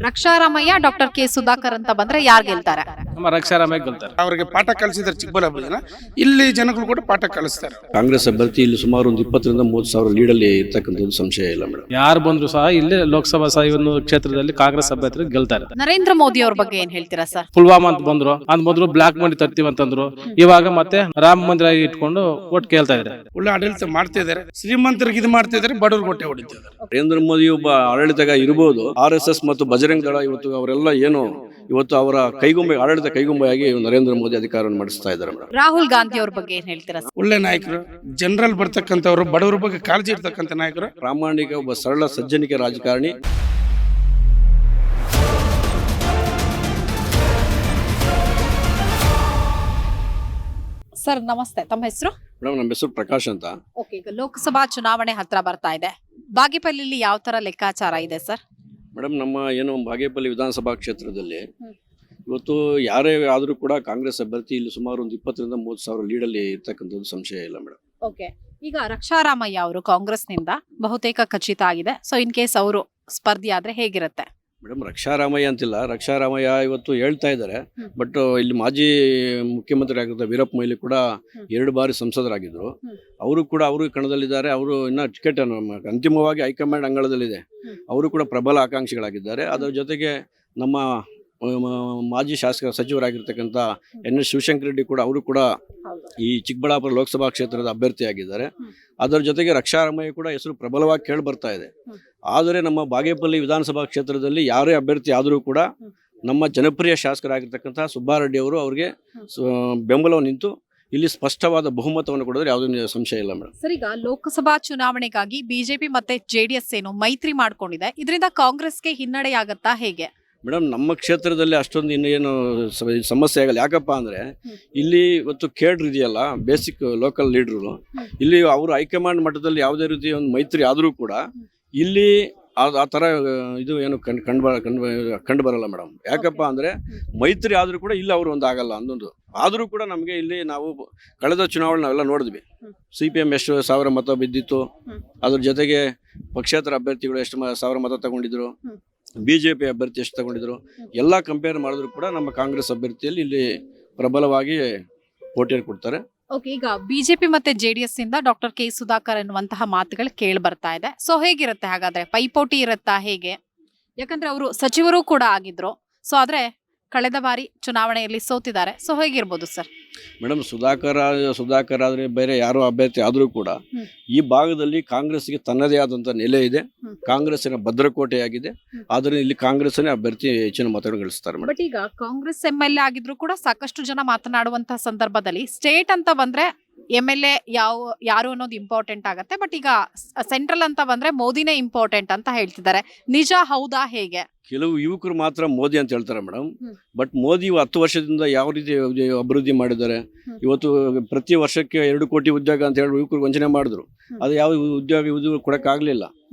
Raksha Ramaiah doctor K Sudhakar ಅಂತ ಬಂದ್ರೆ ಯಾರು ಗೆಲ್ತಾರೆ? ನಮ್ಮ ರಕ್ಷಾರಾಮಯ್ಯ ಗೆಲ್ತಾರೆ. ಅವರಿಗೆ ಪಾಠ ಕಲಿಸಿದ್ದಾರೆ ಚಿಕ್ಕಬಳ್ಳಾಪುರ ಜನ. ಇಲ್ಲಿ ಜನಗಳು ಕೂಡ ಪಾಠ ಕಲಿಸ್ತಾರೆ. ಕಾಂಗ್ರೆಸ್ ಅಭ್ಯರ್ಥಿ ಇಲ್ಲಿ ಸುಮಾರು ಒಂದು 20,000-30,000 ಲೀಡಲ್ಲಿ ಇರ್ತಕ್ಕಂಥದ್ದು ಸಂಶಯ ಇಲ್ಲ ಮೇಡಮ್. ಯಾರು ಬಂದ್ರು ಸಹ ಇಲ್ಲಿ ಲೋಕಸಭಾ ಒಂದು ಕ್ಷೇತ್ರದಲ್ಲಿ ಕಾಂಗ್ರೆಸ್ ಅಭ್ಯರ್ಥಿ ಗೆಲ್ತಾರೆ. ನರೇಂದ್ರ ಮೋದಿ ಅವ್ರ ಬಗ್ಗೆ ಏನ್ ಹೇಳ್ತೀರಾ ಸರ್? ಪುಲ್ವಾಮಾ ಅಂತ ಬಂದ್ರು, ಅಂದ್ ಮೊದಲು ಬ್ಲಾಕ್ ಮನಿ ತರ್ತೀವಿ ಅಂತಂದ್ರು. ಇವಾಗ ಮತ್ತೆ ರಾಮ ಮಂದಿರ ಇಟ್ಕೊಂಡು ಓಟ್ ಕೇಳ್ತಾ ಇದ್ದಾರೆ. ಒಳ್ಳೆ ಆಡಳಿತ ಮಾಡ್ತಾ ಇದ್ದಾರೆ. ಶ್ರೀಮಂತರಿಗೆ ಇದು ಮಾಡ್ತಾ ಇದ್ದಾರೆ, ಬಡವ್ರಿಗೆ ಹೊಟ್ಟೆ ಹೊಡಿತಿದ್ದಾರೆ. ನರೇಂದ್ರ ಮೋದಿ ಒಬ್ಬ ಆಡಳಿತಗ ಇರಬಹುದು. RSS ಮತ್ತು ಬಜರಂಗ್ ದಳ ಇವತ್ತು ಅವರೆಲ್ಲ ಏನು ಇವತ್ತು ಅವರ ಆಡಳಿತ ಕೈಗೊಂಬೆಯಾಗಿ ನರೇಂದ್ರ ಮೋದಿ ಅಧಿಕಾರವನ್ನು ಮಾಡಿಸ್ತಾ ಇದ್ದಾರೆ ಮೇಡಮ್. ರಾಹುಲ್ ಗಾಂಧಿ ಅವ್ರ ಬಗ್ಗೆ ಏನ್ ಹೇಳ್ತೀರಾ ಸರ್? ಒಳ್ಳೆ ನಾಯಕರು, ಜನರಲ್ ಬರ್ತಕ್ಕಂಥವ್ರು, ಬಡವರ ಬಗ್ಗೆ ಕಾಳಜಿ ಇರ್ತಕ್ಕಂಥ ನಾಯಕರು. ಪ್ರಾಮಾಣಿಕ ಒಬ್ಬ ಸರಳ ಸಜ್ಜನಿಕೆ ರಾಜಕಾರಣಿ. ಸರ್ ನಮಸ್ತೆ, ತಮ್ಮ ಹೆಸರು? ಮೇಡಮ್ ನಮ್ಮ ಹೆಸರು ಪ್ರಕಾಶ್ ಅಂತ. ಓಕೆ, ಈಗ ಲೋಕಸಭಾ ಚುನಾವಣೆ ಹತ್ರ ಬರ್ತಾ ಇದೆ. ಬಾಗೇಪಲ್ಲಿಲಿ ಯಾವ ತರ ಲೆಕ್ಕಾಚಾರ ಇದೆ ಸರ್? ಮೇಡಮ್ ನಮ್ಮ ಏನು ಬಾಗೇಪಲ್ಲಿ ವಿಧಾನಸಭಾ ಕ್ಷೇತ್ರದಲ್ಲಿ ಇವತ್ತು ಯಾರೇ ಆದರೂ ಕೂಡ ಕಾಂಗ್ರೆಸ್ ಅಭ್ಯರ್ಥಿ ಇಲ್ಲಿ ಸುಮಾರು ಒಂದು 20,000-30,000 ಲೀಡಲ್ಲಿ ಇರ್ತಕ್ಕಂಥದ್ದು ಸಂಶಯ ಇಲ್ಲ ಮೇಡಮ್. ಓಕೆ, ಈಗ ರಕ್ಷಾರಾಮಯ್ಯ ಅವರು ಕಾಂಗ್ರೆಸ್ನಿಂದ ಬಹುತೇಕ ಖಚಿತ ಆಗಿದೆ. ಸೊ ಇನ್ ಕೇಸ್ ಅವರು ಸ್ಪರ್ಧಿ ಆದ್ರೆ ಹೇಗಿರುತ್ತೆ? ಮೇಡಮ್ ರಕ್ಷಾರಾಮಯ್ಯ ಅಂತಿಲ್ಲ, ರಕ್ಷಾರಾಮಯ್ಯ ಇವತ್ತು ಹೇಳ್ತಾ ಇದ್ದಾರೆ. ಬಟ್ ಇಲ್ಲಿ ಮಾಜಿ ಮುಖ್ಯಮಂತ್ರಿ ಆಗಿದ್ದ ವೀರಪ್ಪ ಮೊಯ್ಲಿ ಕೂಡ 2 ಬಾರಿ ಸಂಸದರಾಗಿದ್ದರು. ಅವರು ಕೂಡ ಅವರು ಕಣದಲ್ಲಿದ್ದಾರೆ. ಅವರು ಇನ್ನು ಟಿಕೆಟ್ ಅಂತಿಮವಾಗಿ ಹೈಕಮಾಂಡ್ ಅಂಗಳದಲ್ಲಿದೆ. ಅವರು ಕೂಡ ಪ್ರಬಲ ಆಕಾಂಕ್ಷಿಗಳಾಗಿದ್ದಾರೆ. ಅದರ ಜೊತೆಗೆ ನಮ್ಮ ಮಾಜಿ ಶಾಸಕ ಸಚಿವರಾಗಿರ್ತಕ್ಕಂಥ NS ಶಿವಶಂಕರ ರೆಡ್ಡಿ ಕೂಡ ಅವರು ಕೂಡ ಈ ಚಿಕ್ಕಬಳ್ಳಾಪುರ ಲೋಕಸಭಾ ಕ್ಷೇತ್ರದ ಅಭ್ಯರ್ಥಿಯಾಗಿದ್ದಾರೆ. ಅದರ ಜೊತೆಗೆ ರಕ್ಷಾರಾಮಯ್ಯ ಕೂಡ ಹೆಸರು ಪ್ರಬಲವಾಗಿ ಕೇಳಿ ಬರ್ತಾ ಇದೆ. ಆದರೆ ನಮ್ಮ ಬಾಗೇಪಲ್ಲಿ ವಿಧಾನಸಭಾ ಕ್ಷೇತ್ರದಲ್ಲಿ ಯಾರೇ ಅಭ್ಯರ್ಥಿ ಆದರೂ ಕೂಡ ನಮ್ಮ ಜನಪ್ರಿಯ ಶಾಸಕರಾಗಿರ್ತಕ್ಕಂಥ ಸುಬ್ಬಾರೆಡ್ಡಿ ಅವರು ಅವರಿಗೆ ಬೆಂಬಲವನ್ನು ನಿಂತು ಇಲ್ಲಿ ಸ್ಪಷ್ಟವಾದ ಬಹುಮತವನ್ನು ಕೊಡಿದ್ರೆ ಯಾವುದೇ ಸಂಶಯ ಇಲ್ಲ ಮೇಡಮ್. ಸರ್, ಈಗ ಲೋಕಸಭಾ ಚುನಾವಣೆಗಾಗಿ ಬಿಜೆಪಿ ಮತ್ತೆ JDS ಏನು ಮೈತ್ರಿ ಮಾಡ್ಕೊಂಡಿದೆ, ಇದರಿಂದ ಕಾಂಗ್ರೆಸ್ಗೆ ಹಿನ್ನಡೆಯಾಗತ್ತಾ ಹೇಗೆ? ಮೇಡಮ್ ನಮ್ಮ ಕ್ಷೇತ್ರದಲ್ಲಿ ಅಷ್ಟೊಂದು ಇನ್ನೇನು ಸಮಸ್ಯೆ ಆಗಲ್ಲ. ಯಾಕಪ್ಪ ಅಂದರೆ ಇಲ್ಲಿ ಇವತ್ತು ಕೇಡ್ರ್ ಇದೆಯಲ್ಲ, ಬೇಸಿಕ್ ಲೋಕಲ್ ಲೀಡ್ರು, ಇಲ್ಲಿ ಅವರು ಹೈಕಮಾಂಡ್ ಮಟ್ಟದಲ್ಲಿ ಯಾವುದೇ ರೀತಿ ಒಂದು ಮೈತ್ರಿ ಆದರೂ ಕೂಡ ಇಲ್ಲಿ ಆ ಥರ ಇದು ಏನು ಕಂಡು ಬರಲ್ಲ ಮೇಡಮ್. ಯಾಕಪ್ಪ ಅಂದರೆ ಮೈತ್ರಿ ಆದರೂ ಕೂಡ ಇಲ್ಲಿ ಅವರು ಒಂದು ಆಗಲ್ಲ ಅಂದೊಂದು. ಆದರೂ ಕೂಡ ನಮಗೆ ಇಲ್ಲಿ ನಾವು ಕಳೆದ ಚುನಾವಣೆ ನಾವೆಲ್ಲ ನೋಡಿದ್ವಿ. CPM ಎಷ್ಟು 1000 ಮತ ಬಿದ್ದಿತ್ತು. ಅದ್ರ ಜೊತೆಗೆ ಪಕ್ಷೇತರ ಅಭ್ಯರ್ಥಿಗಳು ಎಷ್ಟು 1000 ಮತ ತಗೊಂಡಿದ್ರು, BJP ಅಭ್ಯರ್ಥಿ ಎಷ್ಟು ತಗೊಂಡಿದ್ರು, ಎಲ್ಲ ಕಂಪೇರ್ ಮಾಡಿದ್ರು ಕೂಡ ನಮ್ಮ ಕಾಂಗ್ರೆಸ್ ಅಭ್ಯರ್ಥಿಯಲ್ಲಿ ಇಲ್ಲಿ ಪ್ರಬಲವಾಗಿ ಪೋಟಿಯನ್ನು ಕೊಡ್ತಾರೆ. ಓಕೆ, ಈಗ ಬಿಜೆಪಿ ಮತ್ತೆ JDS ಇಂದ ಡಾಕ್ಟರ್ ಕೆ ಸುಧಾಕರ್ ಎನ್ನುವಂತಹ ಮಾತುಗಳು ಕೇಳಿ ಬರ್ತಾ ಇದೆ. ಸೊ ಹೇಗಿರುತ್ತೆ ಹಾಗಾದ್ರೆ? ಪೈಪೋಟಿ ಇರುತ್ತಾ ಹೇಗೆ? ಯಾಕಂದ್ರೆ ಅವರು ಸಚಿವರು ಕೂಡ ಆಗಿದ್ರು. ಸೊ ಆದ್ರೆ ಕಳೆದ ಬಾರಿ ಚುನಾವಣೆಯಲ್ಲಿ ಸೋತಿದ್ದಾರೆ. ಸೊ ಹೇಗಿರ್ಬೋದು ಸರ್? ಮೇಡಮ್ ಸುಧಾಕರ್ ಆದರೆ ಬೇರೆ ಯಾರೋ ಅಭ್ಯರ್ಥಿ ಆದರೂ ಕೂಡ ಈ ಭಾಗದಲ್ಲಿ ಕಾಂಗ್ರೆಸ್ಗೆ ತನ್ನದೇ ಆದಂಥ ನೆಲೆ ಇದೆ. ಕಾಂಗ್ರೆಸ್ಸಿನ ಭದ್ರಕೋಟೆಯಾಗಿದೆ. ಆದರೆ ಇಲ್ಲಿ ಕಾಂಗ್ರೆಸ್ಸನ್ನೇ ಅಭ್ಯರ್ಥಿ ಹೆಚ್ಚಿನ ಮತಗಳು ಗಳಿಸ್ತಾರೆ ಮೇಡಮ್. ಬಟ್ ಈಗ ಕಾಂಗ್ರೆಸ್ MLA ಆಗಿದ್ರು ಕೂಡ ಸಾಕಷ್ಟು ಜನ ಮಾತನಾಡುವಂತಹ ಸಂದರ್ಭದಲ್ಲಿ ಸ್ಟೇಟ್ ಅಂತ ಬಂದ್ರೆ MLA ಯಾರು ಅನ್ನೋದು ಇಂಪಾರ್ಟೆಂಟ್ ಆಗತ್ತೆ. ಬಟ್ ಈಗ ಸೆಂಟ್ರಲ್ ಅಂತ ಬಂದ್ರೆ ಮೋದಿನೇ ಇಂಪಾರ್ಟೆಂಟ್ ಅಂತ ಹೇಳ್ತಿದ್ದಾರೆ. ನಿಜ ಹೌದಾ ಹೇಗೆ? ಕೆಲವು ಯುವಕರು ಮಾತ್ರ ಮೋದಿ ಅಂತ ಹೇಳ್ತಾರೆ ಮೇಡಮ್. ಬಟ್ ಮೋದಿ 10 ವರ್ಷದಿಂದ ಯಾವ ರೀತಿ ಅಭಿವೃದ್ಧಿ ಮಾಡಿದ್ದಾರೆ. ಇವತ್ತು ಪ್ರತಿ ವರ್ಷಕ್ಕೆ 2 ಕೋಟಿ ಉದ್ಯೋಗ ಅಂತ ಹೇಳಿ ಯುವಕರು ವಂಚನೆ ಮಾಡಿದ್ರು. ಅದು ಯಾವ ಉದ್ಯೋಗ ಕೊಡಕ್ಕಾಗ್ಲಿಲ್ಲ.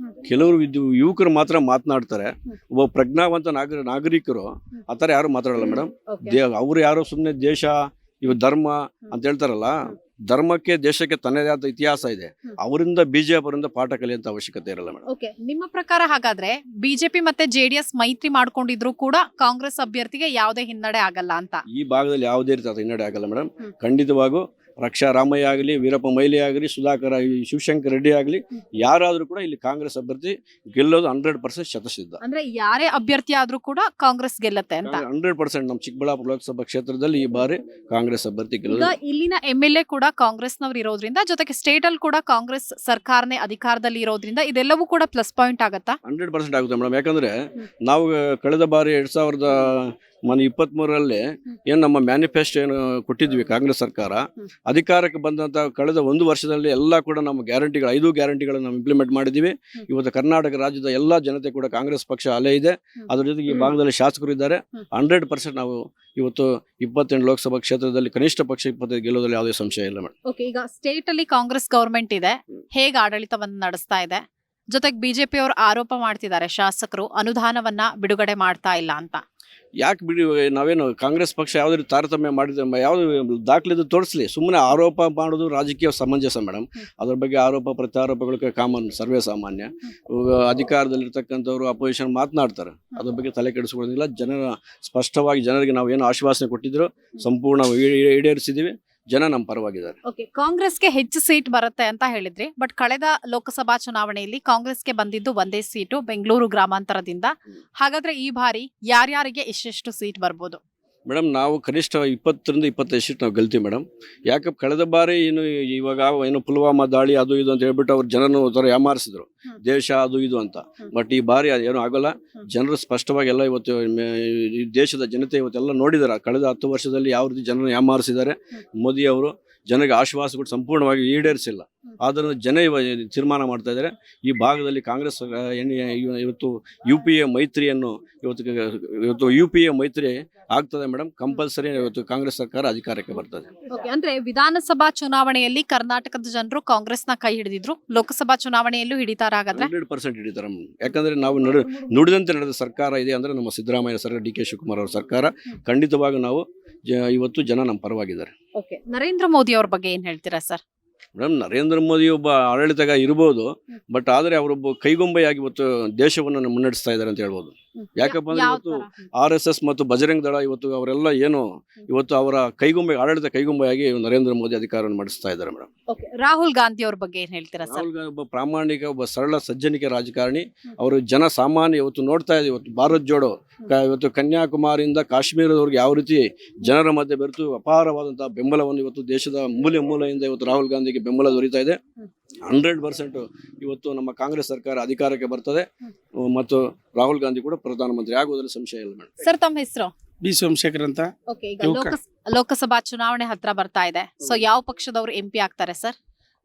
ಕೆಲವರು ಯುವಕರು ಮಾತ್ರ ಮಾತನಾಡ್ತಾರೆ. ಒಬ್ಬ ಪ್ರಜ್ಞಾವಂತ ನಾಗರಿಕರು ಆ ಥರ ಯಾರು ಮಾತಾಡಲ್ಲ ಮೇಡಮ್. ಅವ್ರು ಯಾರೋ ಸುಮ್ಮನೆ ದೇಶ ಇವ ಧರ್ಮ ಅಂತ ಹೇಳ್ತಾರಲ್ಲ, ಧರ್ಮಕ್ಕೆ ದೇಶಕ್ಕೆ ತನ್ನದೇ ಆದ ಇತಿಹಾಸ ಇದೆ. ಅವರಿಂದ BJP ಅವರಿಂದ ಪಾಠ ಕಲಿಯುವಂತ ಅವಶ್ಯಕತೆ ಇರಲ್ಲ ಮೇಡಮ್. ಓಕೆ, ನಿಮ್ಮ ಪ್ರಕಾರ ಹಾಗಾದ್ರೆ ಬಿಜೆಪಿ ಮತ್ತೆ JDS ಮೈತ್ರಿ ಮಾಡ್ಕೊಂಡಿದ್ರು ಕೂಡ ಕಾಂಗ್ರೆಸ್ ಅಭ್ಯರ್ಥಿಗೆ ಯಾವುದೇ ಹಿನ್ನಡೆ ಆಗಲ್ಲ ಅಂತ? ಈ ಭಾಗದಲ್ಲಿ ಯಾವುದೇ ರೀತಿ ಹಿನ್ನಡೆ ಆಗಲ್ಲ ಮೇಡಮ್. ಖಂಡಿತವಾಗೂ ರಕ್ಷಾರಾಮಯ್ಯ ಆಗಲಿ, ವೀರಪ್ಪ ಮೊಯ್ಲಿ ಆಗಲಿ, ಸುಧಾಕರ್ ಶಿವಶಂಕರ ರೆಡ್ಡಿ ಆಗಲಿ, ಯಾರಾದ್ರೂ ಕೂಡ ಇಲ್ಲಿ ಕಾಂಗ್ರೆಸ್ ಅಭ್ಯರ್ಥಿ ಗೆಲ್ಲೋದು 100% ಶತಸಿದ್ಧ. ಅಂದ್ರೆ ಯಾರೇ ಅಭ್ಯರ್ಥಿ ಆದ್ರೂ ಕೂಡ ಕಾಂಗ್ರೆಸ್ ಗೆಲ್ಲತ್ತೆ ಅಂತ? 100% ನಮ್ಮ ಚಿಕ್ಕಬಳ್ಳಾಪುರ ಲೋಕಸಭಾ ಕ್ಷೇತ್ರದಲ್ಲಿ ಈ ಬಾರಿ ಕಾಂಗ್ರೆಸ್ ಅಭ್ಯರ್ಥಿ ಗೆಲ್ಲೋದು. ಇಲ್ಲಿನ MLA ಕೂಡ ಕಾಂಗ್ರೆಸ್ನವ್ರು ಇರೋದ್ರಿಂದ, ಜೊತೆಗೆ ಸ್ಟೇಟ್ ಅಲ್ಲಿ ಕೂಡ ಕಾಂಗ್ರೆಸ್ ಸರ್ಕಾರನೇ ಅಧಿಕಾರದಲ್ಲಿ ಇರೋದ್ರಿಂದ ಇದೆಲ್ಲವೂ ಕೂಡ ಪ್ಲಸ್ ಪಾಯಿಂಟ್ ಆಗತ್ತಾ? 100% ಆಗುತ್ತೆ ಮೇಡಮ್. ಯಾಕಂದ್ರೆ ನಾವು ಕಳೆದ ಬಾರಿ 2023ರಲ್ಲಿ ಏನು ನಮ್ಮ ಮ್ಯಾನಿಫೆಸ್ಟೋ ಏನು ಕೊಟ್ಟಿದ್ವಿ ಕಾಂಗ್ರೆಸ್ ಸರ್ಕಾರ ಅಧಿಕಾರಕ್ಕೆ ಬಂದಂತ ಕಳೆದ 1 ವರ್ಷದಲ್ಲಿ ಎಲ್ಲ ಕೂಡ ನಮ್ಮ ಗ್ಯಾರಂಟಿಗಳು 5 ಗ್ಯಾರಂಟಿಗಳನ್ನು ನಾವು ಇಂಪ್ಲಿಮೆಂಟ್ ಮಾಡಿದ್ದೀವಿ. ಇವತ್ತು ಕರ್ನಾಟಕ ರಾಜ್ಯದ ಎಲ್ಲ ಜನತೆ ಕೂಡ ಕಾಂಗ್ರೆಸ್ ಪಕ್ಷ ಅಲೆ ಇದೆ. ಅದ್ರ ಜೊತೆಗೆ ಈ ಭಾಗದಲ್ಲಿ ಶಾಸಕರು ಇದ್ದಾರೆ. 100% ನಾವು ಇವತ್ತು 28 ಲೋಕಸಭಾ ಕ್ಷೇತ್ರದಲ್ಲಿ ಕನಿಷ್ಠ ಪಕ್ಷ 25 ಗೆಲ್ಲೋದ್ರಲ್ಲಿ ಯಾವುದೇ ಸಂಶಯ ಇಲ್ಲ ಮೇಡಮ್. ಓಕೆ, ಈಗ ಸ್ಟೇಟ್ ಅಲ್ಲಿ ಕಾಂಗ್ರೆಸ್ ಗವರ್ಮೆಂಟ್ ಇದೆ, ಹೇಗೆ ಆಡಳಿತವನ್ನು ನಡೆಸ್ತಾ ಇದೆ? ಜೊತೆಗೆ ಬಿಜೆಪಿ ಅವರು ಆರೋಪ ಮಾಡ್ತಿದ್ದಾರೆ ಶಾಸಕರು ಅನುದಾನವನ್ನ ಬಿಡುಗಡೆ ಮಾಡ್ತಾ ಇಲ್ಲ ಅಂತ. ಯಾಕೆ ಬಿಡಿ, ನಾವೇನು ಕಾಂಗ್ರೆಸ್ ಪಕ್ಷ ಯಾವುದೇ ರೀತಿ ತಾರತಮ್ಯ ಮಾಡಿದ ಯಾವುದು ದಾಖಲೆದು ತೋರಿಸಲಿ. ಸುಮ್ಮನೆ ಆರೋಪ ಮಾಡೋದು ರಾಜಕೀಯ ಸಮಂಜಸ ಮೇಡಮ್. ಅದ್ರ ಬಗ್ಗೆ ಆರೋಪ ಪ್ರತ್ಯಾರೋಪಗಳಿಗೆ ಕಾಮನ್, ಸರ್ವೇ ಸಾಮಾನ್ಯ. ಅಧಿಕಾರದಲ್ಲಿರ್ತಕ್ಕಂಥವ್ರು ಅಪೋಸಿಷನ್ ಮಾತನಾಡ್ತಾರೆ, ಅದ್ರ ಬಗ್ಗೆ ತಲೆ ಕೆಡಿಸ್ಕೊಳ್ಳೋದಿಲ್ಲ. ಸ್ಪಷ್ಟವಾಗಿ ಜನರಿಗೆ ನಾವು ಏನು ಆಶ್ವಾಸನೆ ಕೊಟ್ಟಿದ್ರು ಸಂಪೂರ್ಣ ಈಡೇರಿಸಿದ್ದೀವಿ. ಜನ ನಮ್ಮ ಪರವಾಗಿದ್ದಾರೆ. ಓಕೆ, ಕಾಂಗ್ರೆಸ್ಗೆ ಹೆಚ್ಚು ಸೀಟ್ ಬರುತ್ತೆ ಅಂತ ಹೇಳಿದ್ರಿ, ಬಟ್ ಕಳೆದ ಲೋಕಸಭಾ ಚುನಾವಣೆಯಲ್ಲಿ ಕಾಂಗ್ರೆಸ್ಗೆ ಬಂದಿದ್ದು ಒಂದೇ ಸೀಟು ಬೆಂಗಳೂರು ಗ್ರಾಮಾಂತರದಿಂದ. ಹಾಗಾದ್ರೆ ಈ ಬಾರಿ ಯಾರ್ಯಾರಿಗೆ ಎಷ್ಟೆಷ್ಟು ಸೀಟ್ ಬರ್ಬೋದು? ಮೇಡಮ್, ನಾವು ಕನಿಷ್ಠ 20-25 ಸೀಟ್ ನಾವು ಗೆಲ್ತೀವಿ ಮೇಡಮ್. ಯಾಕೆ ಕಳೆದ ಬಾರಿ ಇವಾಗ ಏನು ಪುಲ್ವಾಮಾ ದಾಳಿ ಅದು ಇದು ಅಂತ ಹೇಳ್ಬಿಟ್ಟು ಅವ್ರು ಜನನು ಥರ ಯಾಮಾರಿಸಿದ್ರು, ದೇಶ ಅದು ಇದು ಅಂತ. ಬಟ್ ಈ ಬಾರಿ ಅದೇನು ಆಗೋಲ್ಲ. ಜನರು ಸ್ಪಷ್ಟವಾಗಿ ಎಲ್ಲ ಇವತ್ತು ಈ ದೇಶದ ಜನತೆ ಇವತ್ತೆಲ್ಲ ನೋಡಿದ್ದಾರೆ ಕಳೆದ 10 ವರ್ಷದಲ್ಲಿ ಯಾವ ರೀತಿ ಜನರನ್ನು ಯಾಮಾರಿಸಿದ್ದಾರೆ. ಮೋದಿ ಅವರು ಜನರಿಗೆ ಆಶ್ವಾಸಗಳು ಸಂಪೂರ್ಣವಾಗಿ ಈಡೇರಿಸಿಲ್ಲ. ಆದ್ದರಿಂದ ಜನ ತೀರ್ಮಾನ ಮಾಡ್ತಾ ಇದ್ದಾರೆ. ಈ ಭಾಗದಲ್ಲಿ ಕಾಂಗ್ರೆಸ್ ಇವತ್ತು UPA ಮೈತ್ರಿಯನ್ನು ಇವತ್ತು UPA ಮೈತ್ರಿ ಆಗ್ತದೆ ಮೇಡಮ್. ಕಂಪಲ್ಸರಿ ಇವತ್ತು ಕಾಂಗ್ರೆಸ್ ಸರ್ಕಾರ ಅಧಿಕಾರಕ್ಕೆ ಬರ್ತದೆ. ಅಂದ್ರೆ ವಿಧಾನಸಭಾ ಚುನಾವಣೆಯಲ್ಲಿ ಕರ್ನಾಟಕದ ಜನರು ಕಾಂಗ್ರೆಸ್ನ ಕೈ ಹಿಡಿದಿದ್ರು, ಲೋಕಸಭಾ ಚುನಾವಣೆಯಲ್ಲೂ ಹಿಡಿತಾರ ಹಾಗಾದ್ರೆ? 100% ಹಿಡಿತಾರೆ. ಯಾಕಂದ್ರೆ ನಾವು ನುಡಿದಂತೆ ನಡೆದ ಸರ್ಕಾರ ಇದೆ ಅಂದ್ರೆ ನಮ್ಮ ಸಿದ್ದರಾಮಯ್ಯ ಸರ್ಕಾರ, DK ಶಿವಕುಮಾರ್ ಅವರ ಸರ್ಕಾರ. ಖಂಡಿತವಾಗಿ ನಾವು ಇವತ್ತು ಜನ ನಮ್ಮ ಪರವಾಗಿದ್ದಾರೆ. ಓಕೆ, ನರೇಂದ್ರ ಮೋದಿ ಅವ್ರ ಬಗ್ಗೆ ಏನ್ ಹೇಳ್ತೀರಾ ಸರ್? ಮೇಡಮ್, ನರೇಂದ್ರ ಮೋದಿ ಒಬ್ಬ ಆಡಳಿತಗ ಇರ್ಬೋದು, ಬಟ್ ಆದರೆ ಅವರೊಬ್ಬ ಕೈಗೊಂಬೆಯಾಗಿ ಇವತ್ತು ದೇಶವನ್ನು ಮುನ್ನಡೆಸ್ತಾ ಇದ್ದಾರೆ ಅಂತ ಹೇಳ್ಬೋದು. ಯಾಕಪ್ಪ ಅಂದ್ರೆ ಇವತ್ತು RSS ಮತ್ತು ಬಜರಂಗ್ ದಳ ಇವತ್ತು ಅವರೆಲ್ಲ ಏನು ಇವತ್ತು ಅವರ ಆಡಳಿತ ಕೈಗೊಂಬೆಯಾಗಿ ನರೇಂದ್ರ ಮೋದಿ ಅಧಿಕಾರವನ್ನು ಮಾಡಿಸ್ತಾ ಇದ್ದಾರೆ ಮೇಡಮ್. ರಾಹುಲ್ ಗಾಂಧಿ ಅವ್ರ ಬಗ್ಗೆ ಏನ್ ಹೇಳ್ತೀರಾ ಸರ್? ರಾಹುಲ್ ಗಾಂಧಿ ಒಬ್ಬ ಪ್ರಾಮಾಣಿಕ, ಒಬ್ಬ ಸರಳ ಸಜ್ಜನಿಕೆ ರಾಜಕಾರಣಿ. ಅವರು ಜನ ಸಾಮಾನ್ಯ ಇವತ್ತು ನೋಡ್ತಾ ಇದೆ. ಇವತ್ತು ಭಾರತ್ ಜೋಡೋ ಇವತ್ತು ಕನ್ಯಾಕುಮಾರಿಯಿಂದ ಕಾಶ್ಮೀರದವರೆಗೆ ಯಾವ ರೀತಿ ಜನರ ಮಧ್ಯೆ ಬೆರೆತು ಅಪಾರವಾದಂತಹ ಬೆಂಬಲವನ್ನು ಇವತ್ತು ದೇಶದ ಮೂಲೆಯಿಂದ ಇವತ್ತು ರಾಹುಲ್ ಗಾಂಧಿಗೆ ಬೆಂಬಲ ದೊರೀತಾ ಇದೆ. 100% ಇವತ್ತು ನಮ್ಮ ಕಾಂಗ್ರೆಸ್ ಸರ್ಕಾರ ಅಧಿಕಾರಕ್ಕೆ ಬರ್ತದೆ ಮತ್ತು ರಾಹುಲ್ ಗಾಂಧಿ ಕೂಡ ಪ್ರಧಾನಮಂತ್ರಿ ಆಗುವುದರಲ್ಲಿ ಸಂಶಯ ಇಲ್ಲ ಮೇಡಮ್. ಸರ್, ತಮ್ಮ ಹೆಸರು? ಬಿ ಸೋಮಶೇಖರ್ ಅಂತ. ಲೋಕಸಭಾ ಚುನಾವಣೆ ಹತ್ರ ಬರ್ತಾ ಇದೆ, ಸೊ ಯಾವ ಪಕ್ಷದವರು MP ಆಗ್ತಾರೆ ಸರ್?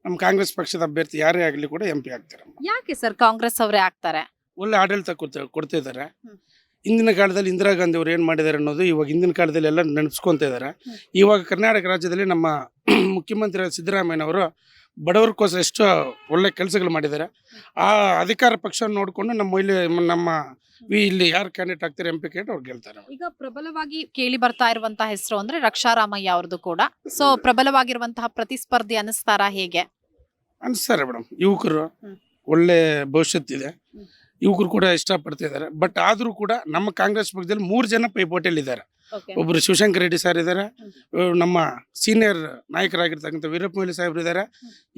ನಮ್ಮ ಕಾಂಗ್ರೆಸ್ ಪಕ್ಷದ ಅಭ್ಯರ್ಥಿ ಯಾರೇ ಆಗಲಿ ಕೂಡ MP ಆಗ್ತಾರೆ. ಯಾಕೆ ಸರ್ ಕಾಂಗ್ರೆಸ್ ಅವರೇ ಆಗ್ತಾರೆ? ಒಳ್ಳೆ ಆಡಳಿತ ಕೊಡ್ತಿದ್ದಾರೆ. ಹಿಂದಿನ ಕಾಲದಲ್ಲಿ ಇಂದಿರಾ ಗಾಂಧಿ ಅವರು ಏನು ಮಾಡಿದ್ದಾರೆ ಅನ್ನೋದು ಇವಾಗ ಹಿಂದಿನ ಕಾಲದಲ್ಲಿ ಎಲ್ಲ ನೆನಪಿಸ್ಕೊಂತ ಇದ್ದಾರೆ. ಇವಾಗ ಕರ್ನಾಟಕ ರಾಜ್ಯದಲ್ಲಿ ನಮ್ಮ ಮುಖ್ಯಮಂತ್ರಿ ಸಿದ್ದರಾಮಯ್ಯನವರು ಬಡವರಿಗೋಸ್ಕರ ಎಷ್ಟು ಒಳ್ಳೆ ಕೆಲಸಗಳು ಮಾಡಿದ್ದಾರೆ. ಆ ಅಧಿಕಾರ ಪಕ್ಷ ನೋಡಿಕೊಂಡು ನಮ್ಮ ಇಲ್ಲಿ ಯಾರು ಕ್ಯಾಂಡಿಡೇಟ್ ಆಗ್ತಾರೆ MP ಕ್ಯಾಂಡಿಡೇಟ್ ಅವ್ರು ಗೆಲ್ತಾರೆ. ಈಗ ಪ್ರಬಲವಾಗಿ ಕೇಳಿ ಬರ್ತಾ ಇರುವಂತಹ ಹೆಸರು ಅಂದ್ರೆ ರಕ್ಷಾರಾಮಯ್ಯ ಅವ್ರದ್ದು ಕೂಡ. ಸೊ ಪ್ರಬಲವಾಗಿರುವಂತಹ ಪ್ರತಿಸ್ಪರ್ಧಿ ಅನಿಸ್ತಾರ ಹೇಗೆ? ಅನಿಸ್ತಾರೆ ಮೇಡಮ್. ಯುವಕರು ಒಳ್ಳೆ ಭವಿಷ್ಯತ್ತಿದೆ, ಯುವಕರು ಕೂಡ ಇಷ್ಟಪಡ್ತಿದ್ದಾರೆ. ಬಟ್ ಆದರೂ ಕೂಡ ನಮ್ಮ ಕಾಂಗ್ರೆಸ್ ಪಕ್ಷದಲ್ಲಿ 3 ಜನ ಪೈಪೋಟಿಯಲ್ಲಿದ್ದಾರೆ. ಒಬ್ಬರು ಶಿವಶಂಕರ್ ರೆಡ್ಡಿ ಸರ್ ಇದ್ದಾರೆ, ನಮ್ಮ ಸೀನಿಯರ್ ನಾಯಕರಾಗಿರ್ತಕ್ಕಂಥ ವೀರಪ್ಪ ಮೊಯ್ಲಿ ಸಾಹೇಬ್ರು ಇದ್ದಾರೆ.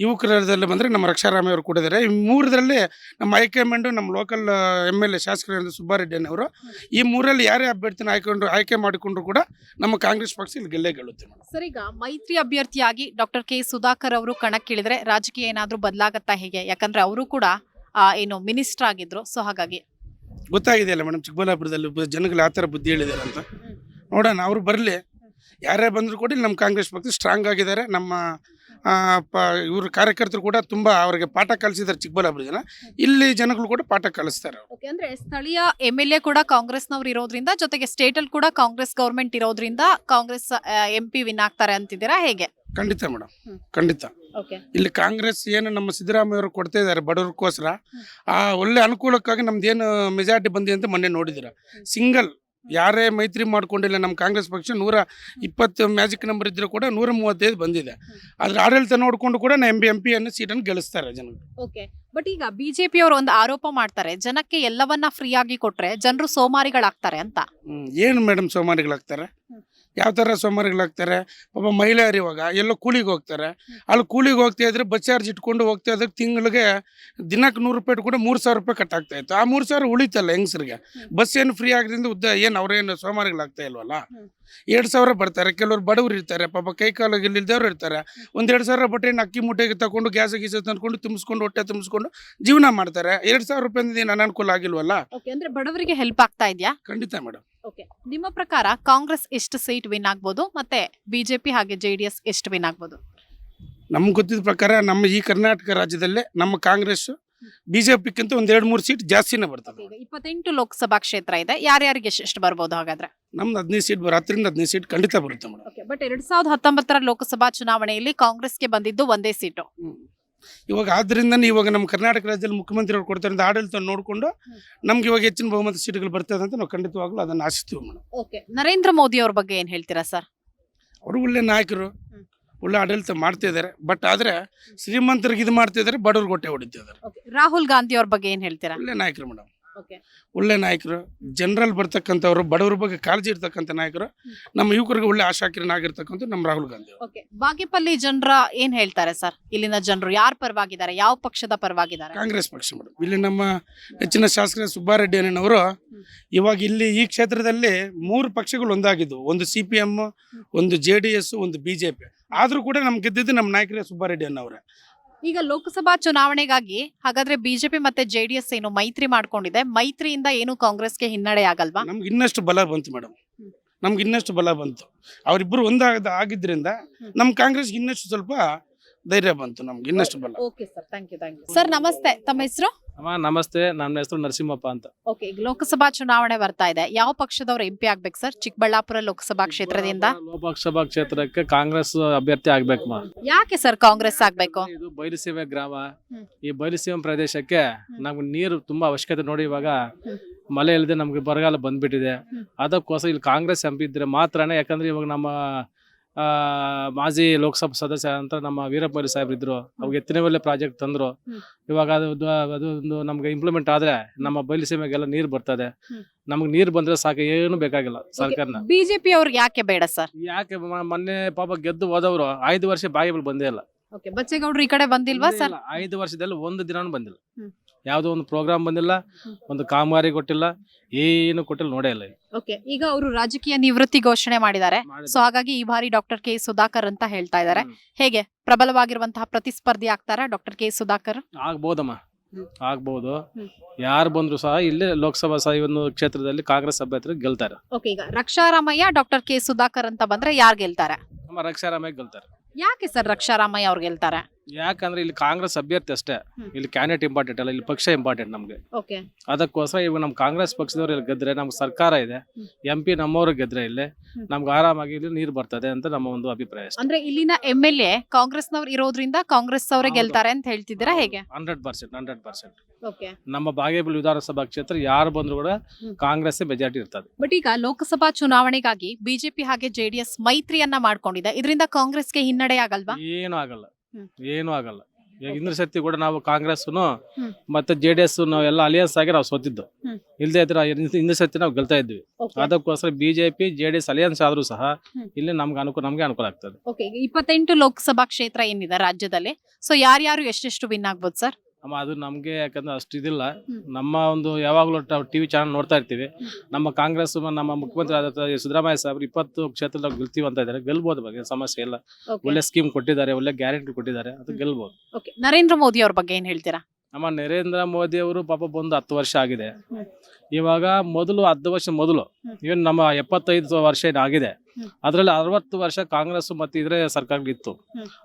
ಯುವಕರದಲ್ಲಿ ಬಂದರೆ ನಮ್ಮ ರಕ್ಷಾರಾಮಯ್ಯ ಅವರು ಕೂಡ ಇದ್ದಾರೆ. ಈ 3ರಲ್ಲಿ ನಮ್ಮ ಹೈಕಮಾಂಡು, ನಮ್ಮ ಲೋಕಲ್ MLA ಶಾಸಕರಾದ ಸುಬ್ಬಾರೆಡ್ಡಿಯವರು, ಈ 3ರಲ್ಲಿ ಯಾರೇ ಅಭ್ಯರ್ಥಿನ ಆಯ್ಕೆ ಮಾಡಿಕೊಂಡ್ರು ಕೂಡ ನಮ್ಮ ಕಾಂಗ್ರೆಸ್ ಪಕ್ಷ ಇಲ್ಲಿ ಗೆಲ್ಲೇ ಗೆಲ್ಲುತ್ತೆ. ಸರ್, ಈಗ ಮೈತ್ರಿ ಅಭ್ಯರ್ಥಿಯಾಗಿ ಡಾಕ್ಟರ್ K ಸುಧಾಕರ್ ಅವರು ಕಣಕ್ಕಿಳಿದ್ರೆ ರಾಜಕೀಯ ಏನಾದರೂ ಬದಲಾಗತ್ತಾ ಹೇಗೆ? ಯಾಕಂದ್ರೆ ಅವರು ಕೂಡ ಏನು ಮಿನಿಸ್ಟರ್ ಆಗಿದ್ರು, ಸೊ ಹಾಗಾಗಿ ಗೊತ್ತಾಗಿದೆಯಲ್ಲ ಮೇಡಮ್, ಚಿಕ್ಕಬಳ್ಳಾಪುರದಲ್ಲಿ ಜನಗಳು ಯಾವ ಥರ ಬುದ್ಧಿ ಹೇಳಿದ್ದಾರೆ ಅಂತ. ನೋಡೋಣ, ಅವ್ರು ಬರಲಿ. ಯಾರೇ ಬಂದರೂ ಕೂಡ ನಮ್ಮ ಕಾಂಗ್ರೆಸ್ ಪಕ್ಷ ಸ್ಟ್ರಾಂಗ್ ಆಗಿದ್ದಾರೆ. ನಮ್ಮ ಇವ್ರ ಕಾರ್ಯಕರ್ತರು ಕೂಡ ತುಂಬ ಅವರಿಗೆ ಪಾಠ ಕಲಿಸಿದ್ದಾರೆ. ಚಿಕ್ಕಬಳ್ಳಾಪುರ ಜನ ಇಲ್ಲಿ ಜನಗಳು ಕೂಡ ಪಾಠ ಕಲಿಸ್ತಾರೆ. ಅಂದ್ರೆ ಸ್ಥಳೀಯ MLA ಕೂಡ ಕಾಂಗ್ರೆಸ್ನವ್ರು ಇರೋದ್ರಿಂದ, ಜೊತೆಗೆ ಸ್ಟೇಟ್ ಅಲ್ಲಿ ಕೂಡ ಕಾಂಗ್ರೆಸ್ ಗವರ್ಮೆಂಟ್ ಇರೋದ್ರಿಂದ ಕಾಂಗ್ರೆಸ್ MP ವಿನ್ ಆಗ್ತಾರೆ ಅಂತಿದ್ದೀರಾ ಹೇಗೆ? ಖಂಡಿತ ಮೇಡಮ್, ಖಂಡಿತ. ಇಲ್ಲಿ ಕಾಂಗ್ರೆಸ್ ಏನು ನಮ್ಮ ಸಿದ್ದರಾಮಯ್ಯ ಅವರು ಕೊಡ್ತಾ ಇದ್ದಾರೆ ಬಡವ್ರಿಗೋಸ್ಕರ, ಆ ಒಳ್ಳೆ ಅನುಕೂಲಕ್ಕಾಗಿ ನಮ್ದೇನು ಮೆಜಾರಿಟಿ ಬಂದಿದೆ ಅಂತ ಮೊನ್ನೆ ನೋಡಿದ್ದೀರಾ. ಸಿಂಗಲ್ ಯಾರೇ ಮೈತ್ರಿ ಮಾಡ್ಕೊಂಡಿಲ್ಲ ನಮ್ಮ ಕಾಂಗ್ರೆಸ್ ಪಕ್ಷ 120 ಮ್ಯಾಜಿಕ್ ನಂಬರ್ ಇದ್ರೂ ಕೂಡ 135 ಬಂದಿದೆ. ಅದ್ರ ಆಡಳಿತ ನೋಡಿಕೊಂಡು ಕೂಡ MP ಸೀಟನ್ನು ಗೆಲ್ಲಿಸ್ತಾರೆ ಜನರು. ಓಕೆ, ಬಟ್ ಈಗ BJP ಅವರು ಒಂದು ಆರೋಪ ಮಾಡ್ತಾರೆ, ಜನಕ್ಕೆ ಎಲ್ಲವನ್ನ ಫ್ರೀ ಆಗಿ ಕೊಟ್ರೆ ಜನರು ಸೋಮಾರಿಗಳಾಗ್ತಾರೆ ಅಂತ. ಏನು ಮೇಡಮ್ ಸೋಮಾರಿಗಳಾಗ್ತಾರೆ? ಯಾವ ಥರ ಸೋಮಾರಿಗಳಾಗ್ತಾರೆ? ಪಾಪ ಮಹಿಳೆಯರು ಇವಾಗ ಎಲ್ಲೋ ಕೂಲಿಗೆ ಹೋಗ್ತಾರೆ. ಅಲ್ಲಿ ಕೂಲಿಗೆ ಹೋಗ್ತಾ ಇದ್ರೆ ಬಸ್ ಚಾರ್ಜ್ ಇಟ್ಕೊಂಡು ಹೋಗ್ತಾ ಇದ್ರೆ ತಿಂಗಳಿಗೆ ದಿನಕ್ಕೆ 100 ರೂಪಾಯಿ ಕೂಡ 3,000 ರೂಪಾಯಿ ಕಟ್ಟಾಗ್ತಾ ಇತ್ತು. ಆ 3,000 ಉಳಿತಲ್ಲ ಹೆಂಗಸರಿಗೆ. ಬಸ್ ಏನು ಫ್ರೀ ಆಗೋದ್ರಿಂದ ಏನು ಅವ್ರೇನು ಸೋಮಾರಿಗಳಾಗ್ತಾ ಇಲ್ವಲ್ಲ. 2,000 ಬರ್ತಾರೆ. ಕೆಲವರು ಬಡವರು ಇರ್ತಾರೆ, ಪಾಪ ಕೈ ಕಾಲಿಗೆ ಇಲ್ದವ್ರು ಇರ್ತಾರೆ. 1-2,000 ಬಟ್ಟೆಯನ್ನು ಅಕ್ಕಿ ಮುಟ್ಟೆಗೆ ತಗೊಂಡು ಗ್ಯಾಸ್ ತಂದ್ಕೊಂಡು ತುಂಬಿಸ್ಕೊಂಡು ಹೊಟ್ಟೆ ತುಂಬಿಸ್ಕೊಂಡು ಜೀವನ ಮಾಡ್ತಾರೆ. 2,000 ರೂಪಾಯಿಂದ ಏನು ಅನಾನುಕೂಲ ಆಗಿಲ್ವಲ್ಲ. ಅಂದ್ರೆ ಬಡವರಿಗೆ ಹೆಲ್ಪ್ ಆಗ್ತಾ ಇದೆಯಾ? ಖಂಡಿತ ಮೇಡಮ್. ನಿಮ್ಮ ಪ್ರಕಾರ ಕಾಂಗ್ರೆಸ್ ಎಷ್ಟು ಸೀಟ್ ವಿನ್ ಆಗ್ಬೋದು, ಮತ್ತೆ BJP ಹಾಗೆ JDS ಎಷ್ಟು ವಿನ್ ಆಗ್ಬೋದು? ನಮ್ಗೆ ಗೊತ್ತಿದ್ದ ಪ್ರಕಾರ ನಮ್ಮ ಈ ಕರ್ನಾಟಕ ರಾಜ್ಯದಲ್ಲೇ ನಮ್ಮ ಕಾಂಗ್ರೆಸ್ BJPಗಿಂತ 1-2-3 ಸೀಟ್ ಜಾಸ್ತಿನೇ ಬರ್ತದೆ. 28 ಲೋಕಸಭಾ ಕ್ಷೇತ್ರ ಇದೆ, ಯಾರ್ಯಾರಿಗೆ ಎಷ್ಟು ಬರ್ಬೋದು ಹಾಗಾದ್ರೆ? ನಮ್ದು 15 ಸೀಟ್ 10-15 ಸೀಟ್ ಖಂಡಿತ ಬರುತ್ತೆ ಮೇಡಮ್. ಬಟ್ 2019 ಲೋಕಸಭಾ ಚುನಾವಣೆಯಲ್ಲಿ ಕಾಂಗ್ರೆಸ್ಗೆ ಬಂದಿದ್ದು ಒಂದೇ ಸೀಟು. ಇವಾಗ ಆದ್ರಿಂದ ಇವಾಗ ನಮ್ಮ ಕರ್ನಾಟಕ ರಾಜ್ಯದಲ್ಲಿ ಮುಖ್ಯಮಂತ್ರಿಗಳು ಕೊಡ್ತಾರೆ ಆಡಳಿತ ನೋಡಿಕೊಂಡು ನಮ್ಗೆ ಇವಾಗ ಹೆಚ್ಚಿನ ಬಹುಮತ ಸೀಟುಗಳು ಬರ್ತದೆ ಅಂತ ನಾವು ಖಂಡಿತವಾಗ್ಲೂ ಅದನ್ನು ಆಶಿಸ್ತೀವಿ ಮೇಡಮ್. ಓಕೆ, ನರೇಂದ್ರ ಮೋದಿ ಅವ್ರ ಬಗ್ಗೆ ಏನ್ ಹೇಳ್ತೀರಾ ಸರ್? ಅವರು ಒಳ್ಳೆ ನಾಯಕರು, ಒಳ್ಳೆ ಆಡಳಿತ ಮಾಡ್ತಿದ್ದಾರೆ. ಬಟ್ ಆದ್ರೆ ಶ್ರೀಮಂತರಿಗೆ ಇದು ಮಾಡ್ತಿದ್ದಾರೆ, ಬಡವ್ರಿಗೆ ಹೊಟ್ಟೆ ಹೊಡಿತಿದ್ದಾರೆ. ರಾಹುಲ್ ಗಾಂಧಿ ಅವ್ರ ಬಗ್ಗೆ ಏನ್ ಹೇಳ್ತೀರಾ? ಒಳ್ಳೆ ನಾಯಕರು ಮೇಡಮ್, ಒಳ್ಳೆ ನಾಯಕರು, ಜನರಲ್ ಬರ್ತಕ್ಕಂಥವ್ರು, ಬಡವ್ರ ಬಗ್ಗೆ ಕಾಳಜಿ ಇರ್ತಕ್ಕಂಥ ನಾಯಕರು, ನಮ್ಮ ಯುವಕರಿಗೆ ಒಳ್ಳೆ ಆಶಾಕಿರಣಾಗಿರ್ತಕ್ಕಂಥ ನಮ್ಮ ರಾಹುಲ್ ಗಾಂಧಿ ಅವರು. ಬಾಗೇಪಲ್ಲಿ ಜನರ ಏನ್ ಹೇಳ್ತಾರೆ ಸರ್? ಇಲ್ಲಿನ ಜನರು ಯಾರ ಪರವಾಗಿದ್ದಾರೆ, ಯಾವ ಪಕ್ಷದ ಪರವಾಗಿದ್ದಾರೆ? ಕಾಂಗ್ರೆಸ್ ಪಕ್ಷ ಮೇಡಮ್. ಇಲ್ಲಿ ನಮ್ಮ ಹೆಚ್ಚಿನ ಶಾಸಕ ಸುಬ್ಬಾರೆಡ್ಡಿ ಅಣ್ಣನವರು ಇವಾಗ ಇಲ್ಲಿ ಈ ಕ್ಷೇತ್ರದಲ್ಲಿ 3 ಪಕ್ಷಗಳು ಒಂದಾಗಿದ್ದು, ಒಂದು CPM, ಒಂದು JDS, ಒಂದು BJP. ಆದ್ರೂ ಕೂಡ ನಮ್ಗೆ ಗೆದ್ದಿದ್ದು ನಮ್ಮ ನಾಯಕರೇ ಸುಬ್ಬಾರೆಡ್ಡಿ ಅಣ್ಣವರೇ. ಈಗ ಲೋಕಸಭಾ ಚುನಾವಣೆಗಾಗಿ ಹಾಗಾದ್ರೆ ಬಿಜೆಪಿ ಮತ್ತೆ JDS ಏನು ಮೈತ್ರಿ ಮಾಡ್ಕೊಂಡಿದೆ, ಮೈತ್ರಿಯಿಂದ ಏನು ಕಾಂಗ್ರೆಸ್ಗೆ ಹಿನ್ನಡೆ ಆಗಲ್ವಾ? ನಮ್ಗೆ ಇನ್ನಷ್ಟು ಬಲ ಬಂತು ಮೇಡಮ್, ನಮ್ಗೆ ಇನ್ನಷ್ಟು ಬಲ ಬಂತು. ಅವರಿಬ್ಬರು ಆಗಿದ್ರಿಂದ ನಮ್ಮ ಕಾಂಗ್ರೆಸ್ಗೆ ಇನ್ನಷ್ಟು ಸ್ವಲ್ಪ ಧೈರ್ಯ ಬಂತು, ನಮ್ಗೆ ಇನ್ನಷ್ಟು ಬಲ. Okay sir, thank you. Sir ನಮಸ್ತೆ, ತಮ್ಮ ಹೆಸರು? ಅಮ್ಮ ನಮಸ್ತೆ, ನನ್ನ ಹೆಸರು ನರಸಿಂಹಪ್ಪ ಅಂತ. ಓಕೆ, ಈಗ ಲೋಕಸಭಾ ಚುನಾವಣೆ ಬರ್ತಾ ಇದೆ, ಯಾವ ಪಕ್ಷದವ್ರು MP ಆಗ್ಬೇಕು ಸರ್ ಚಿಕ್ಕಬಳ್ಳಾಪುರ ಲೋಕಸಭಾ ಕ್ಷೇತ್ರದಿಂದ? ಲೋಕಸಭಾ ಕ್ಷೇತ್ರಕ್ಕೆ ಕಾಂಗ್ರೆಸ್ ಅಭ್ಯರ್ಥಿ ಆಗ್ಬೇಕಮ್ಮ. ಯಾಕೆ ಸರ್ ಕಾಂಗ್ರೆಸ್ ಆಗ್ಬೇಕು? ಇದು ಬಯಲುಸೀಮೆ ಗ್ರಾಮ, ಈ ಬಯಲುಸೀಮೆ ಪ್ರದೇಶಕ್ಕೆ ನಮ್ಗೆ ನೀರು ತುಂಬಾ ಅವಶ್ಯಕತೆ. ನೋಡಿ ಇವಾಗ ಮಳೆ ಇಲ್ಲದೆ ನಮ್ಗೆ ಬರಗಾಲ ಬಂದ್ಬಿಟ್ಟಿದೆ. ಅದಕ್ಕೋಸ್ಕರ ಇಲ್ಲಿ ಕಾಂಗ್ರೆಸ್ MP ಇದ್ರೆ ಮಾತ್ರನೇ, ಯಾಕಂದ್ರೆ ಇವಾಗ ನಮ್ಮ ಮಾಜಿ ಲೋಕಸಭಾ ಸದಸ್ಯ ಅಂತ ನಮ್ಮ ವೀರಪ್ಪ ಮೊಯ್ಲಿ ಸಾಹೇಬ್ರು ಇದ್ರು, ಅವಾಗ ಎತ್ತಿನವಲ್ಲೆ ಪ್ರಾಜೆಕ್ಟ್ ತಂದ್ರು. ಇವಾಗ ಅದೊಂದು ನಮ್ಗೆ ಇಂಪ್ಲಿಮೆಂಟ್ ಆದ್ರೆ ನಮ್ಮ ಬಯಲುಸೀಮೆಗೆಲ್ಲ ನೀರು ಬರ್ತದೆ. ನಮ್ಗೆ ನೀರು ಬಂದ್ರೆ ಸಾಕು, ಏನು ಬೇಕಾಗಿಲ್ಲ ಸರ್ಕಾರನ. ಬಿಜೆಪಿ ಅವ್ರಿಗೆ ಯಾಕೆ ಬೇಡ ಸರ್? ಯಾಕೆ ಮೊನ್ನೆ ಪಾಪ ಗೆದ್ದು ಹೋದವರು 5 ವರ್ಷ ಬಾಗಿಲು ಬಂದೇ ಇಲ್ಲ. ಬಚ್ಚೇಗೌಡರು ಈ ಕಡೆ ಬಂದಿಲ್ವಾ ಸರ್? 5 ವರ್ಷದಲ್ಲಿ ಒಂದು ದಿನಾನು ಬಂದಿಲ್ಲ, ಯಾವ್ದೋ ಒಂದು ಪ್ರೋಗ್ರಾಮ್ ಬಂದಿಲ್ಲ, ಒಂದು ಕಾಮಗಾರಿ ಕೊಟ್ಟಿಲ್ಲ, ಏನು ಕೊಟ್ಟಿಲ್ಲ, ನೋಡೇ ಇಲ್ಲ. ಓಕೆ, ಈಗ ಅವರು ರಾಜಕೀಯ ನಿವೃತ್ತಿ ಘೋಷಣೆ ಮಾಡಿದ್ದಾರೆ. ಸೊ ಹಾಗಾಗಿ ಈ ಬಾರಿ ಡಾಕ್ಟರ್ ಕೆ ಸುಧಾಕರ್ ಅಂತ ಹೇಳ್ತಾ ಇದ್ದಾರೆ. ಹೇಗೆ ಪ್ರಬಲವಾಗಿರುವಂತಹ ಪ್ರತಿಸ್ಪರ್ಧಿ ಆಗ್ತಾರಾ ಡಾಕ್ಟರ್ ಕೆ ಸುಧಾಕರ್? ಆಗ್ಬೋದಮ್ಮ, ಆಗ್ಬಹುದು. ಯಾರು ಬಂದ್ರು ಸಹ ಇಲ್ಲಿ ಲೋಕಸಭಾ ಒಂದು ಕ್ಷೇತ್ರದಲ್ಲಿ ಕಾಂಗ್ರೆಸ್ ಅಭ್ಯರ್ಥಿ ಗೆಲ್ತಾರೆ. ಓಕೆ, ಈಗ ರಕ್ಷಾರಾಮಯ್ಯ ಡಾಕ್ಟರ್ ಕೆ ಸುಧಾಕರ್ ಅಂತ ಬಂದ್ರೆ ಯಾರು ಗೆಲ್ತಾರೆ? ನಮ್ಮ ರಕ್ಷಾರಾಮಯ್ಯ ಗೆಲ್ತಾರೆ. ಯಾಕೆ ಸರ್ ರಕ್ಷಾರಾಮಯ್ಯ ಅವ್ರು ಗೆಲ್ತಾರೆ? ಯಾಕಂದ್ರೆ ಇಲ್ಲಿ ಕಾಂಗ್ರೆಸ್ ಅಭ್ಯರ್ಥಿ ಅಷ್ಟೇ, ಇಲ್ಲಿ ಕ್ಯಾಂಡಿಡೇಟ್ ಇಂಪಾರ್ಟೆಂಟ್ ಅಲ್ಲ, ಇಲ್ಲಿ ಪಕ್ಷ ಇಂಪಾರ್ಟೆಂಟ್ ನಮ್ಗೆ. ಓಕೆ, ಅದಕ್ಕೋಸ್ಕರ ಇವಾಗ ನಮ್ ಕಾಂಗ್ರೆಸ್ ಪಕ್ಷದವ್ರು ಇಲ್ಲಿ ಗೆದ್ರೆ ನಮ್ಗೆ ಸರ್ಕಾರ ಇದೆ, MP ನಮ್ಮವ್ರು ಗೆದ್ರೆ ಇಲ್ಲಿ ನಮ್ಗೆ ಆರಾಮಾಗಿ ಇಲ್ಲಿ ನೀರು ಬರ್ತದೆ ಅಂತ ನಮ್ಮ ಒಂದು ಅಭಿಪ್ರಾಯ ಅಷ್ಟೇ. ಅಂದ್ರೆ ಇಲ್ಲಿನ MLA ಕಾಂಗ್ರೆಸ್ನವ್ರು ಇರೋದ್ರಿಂದ ಕಾಂಗ್ರೆಸ್ ಅವರೇ ಗೆಲ್ತಾರೆ ಅಂತ ಹೇಳ್ತಿದ್ದೀರಾ, ಹೇಗೆ? 100%. ಓಕೆ, ನಮ್ಮ ಬಾಗೇಪಲ್ಲಿ ವಿಧಾನಸಭಾ ಕ್ಷೇತ್ರ ಯಾರು ಬಂದ್ರು ಕೂಡ ಕಾಂಗ್ರೆಸ್ ಮೆಜಾರಿಟಿ ಇರ್ತದೆ. ಬಟ್ ಈಗ ಲೋಕಸಭಾ ಚುನಾವಣೆಗಾಗಿ ಬಿಜೆಪಿ ಹಾಗೆ JDS ಮೈತ್ರಿಯನ್ನ ಮಾಡ್ಕೊಂಡಿದೆ, ಇದರಿಂದ ಕಾಂಗ್ರೆಸ್ಗೆ ಹಿನ್ನಡೆ ಆಗಲ್ವಾ? ಏನು ಆಗಲ್ಲ, ಏನು ಆಗಲ್ಲ. ಈಗ ಹಿಂದಿನ ಸರ್ತಿ ಕೂಡ ನಾವು ಕಾಂಗ್ರೆಸ್ ಮತ್ತೆ JDS ನಾವೆಲ್ಲ ಅಲಿಯನ್ಸ್ ಆಗಿ ನಾವು ಸೋತಿದ್ದು. ಇಲ್ದೇ ಇದ್ರೆ ಹಿಂದಿನ ಸರ್ತಿ ನಾವು ಗೆಲ್ತಾ ಇದ್ವಿ. ಅದಕ್ಕೋಸ್ಕರ BJP JDS ಅಲಿಯನ್ಸ್ ಆದ್ರೂ ಸಹ ಇಲ್ಲಿ ನಮ್ಗೆ ಅನುಕೂಲ ಆಗ್ತದೆ. ಓಕೆ, 28 ಲೋಕಸಭಾ ಕ್ಷೇತ್ರ ಏನಿದೆ ರಾಜ್ಯದಲ್ಲಿ, ಸೊ ಯಾರ್ಯಾರು ಎಷ್ಟೆಷ್ಟು ವಿನ್ ಆಗ್ಬೋದು ಸರ್? ಅಮ್ಮ ಅದು ನಮ್ಗೆ ಯಾಕಂದ್ರೆ ಅಷ್ಟು ಇದಿಲ್ಲ. ನಮ್ಮ ಒಂದು ಯಾವಾಗಲೂ TV ಚಾನಲ್ ನೋಡ್ತಾ ಇರ್ತೀವಿ. ನಮ್ಮ ಕಾಂಗ್ರೆಸ್ ನಮ್ಮ ಮುಖ್ಯಮಂತ್ರಿ ಆದ ಸಿದ್ದರಾಮಯ್ಯ ಸಾಹೇಬ್ರು 20 ಕ್ಷೇತ್ರದಲ್ಲಿ ಗೆಲ್ತೀವಿ ಅಂತ ಇದ್ದಾರೆ. ಗೆಲ್ಬಹುದು, ಬಗ್ಗೆ ಸಮಸ್ಯೆ ಇಲ್ಲ. ಒಳ್ಳೆ ಸ್ಕೀಮ್ ಕೊಟ್ಟಿದ್ದಾರೆ, ಒಳ್ಳೆ ಗ್ಯಾರಂಟಿ ಕೊಟ್ಟಿದ್ದಾರೆ, ಅದು ಗೆಲ್ಬಹುದು. ಓಕೆ, ನರೇಂದ್ರ ಮೋದಿ ಅವ್ರ ಬಗ್ಗೆ ಏನ್ ಹೇಳ್ತೀರಾ? ನಮ್ಮ ನರೇಂದ್ರ ಮೋದಿ ಅವರು ಪಾಪ ಬಂದು 10 ವರ್ಷ ಆಗಿದೆ. ಇವಾಗ 10 ವರ್ಷ ಮೊದಲು ಇವನ್ ನಮ್ಮ 75 ವರ್ಷ ಏನಾಗಿದೆ, ಅದರಲ್ಲಿ 60 ವರ್ಷ ಕಾಂಗ್ರೆಸ್ ಮತ್ತೆ ಇದ್ರೆ ಸರ್ಕಾರಗಳಿತ್ತು.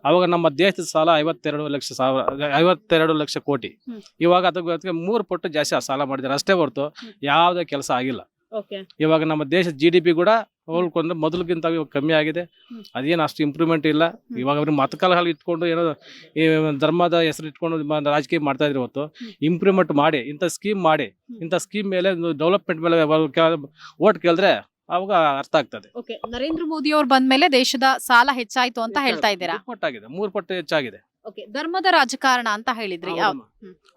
ಅವಾಗ ನಮ್ಮ ದೇಶದ ಸಾಲ 52 ಲಕ್ಷ ಕೋಟಿ. ಇವಾಗ ಅದಕ್ಕೆ 3 ಪಟ್ಟು ಜಾಸ್ತಿ ಸಾಲ ಮಾಡಿದ್ದಾರೆ ಅಷ್ಟೇ ಹೊರತು ಯಾವುದೇ ಕೆಲಸ ಆಗಿಲ್ಲ. ಇವಾಗ ನಮ್ಮ ದೇಶದ GDP ಕೂಡ ಹೋಲ್ಕೊಂಡ್ರೆ ಮೊದಲಿಗಿಂತ ಇವಾಗ ಕಮ್ಮಿ ಆಗಿದೆ. ಅದೇನು ಅಷ್ಟು ಇಂಪ್ರೂವ್ಮೆಂಟ್ ಇಲ್ಲ. ಇವಾಗ ಅವ್ರಿಗೆ ಮತಕಾಲ ಇಟ್ಕೊಂಡು ಏನೋ ಈ ಧರ್ಮದ ಹೆಸರು ಇಟ್ಕೊಂಡು ರಾಜಕೀಯ ಮಾಡ್ತಾ ಇದ್ರೆ ಹೊತ್ತು ಇಂಪ್ರೂವ್ಮೆಂಟ್ ಮಾಡಿ ಇಂಥ ಸ್ಕೀಮ್ ಮೇಲೆ ಡೆವಲಪ್ಮೆಂಟ್ ಮೇಲೆ ಓಟ್ ಕೇಳಿದ್ರೆ ಅವಾಗ ಅರ್ಥ ಆಗ್ತದೆ. ನರೇಂದ್ರ ಮೋದಿ ಅವ್ರು ಬಂದ್ಮೇಲೆ ದೇಶದ ಸಾಲ ಹೆಚ್ಚಾಯ್ತು ಅಂತ ಹೇಳ್ತಾ ಇದ್ದೀರಾ? 3 ಪಟ್ಟು ಹೆಚ್ಚಾಗಿದೆ. ಧರ್ಮದ ರಾಜಕಾರಣ ಅಂತ ಹೇಳಿದ್ರಿ.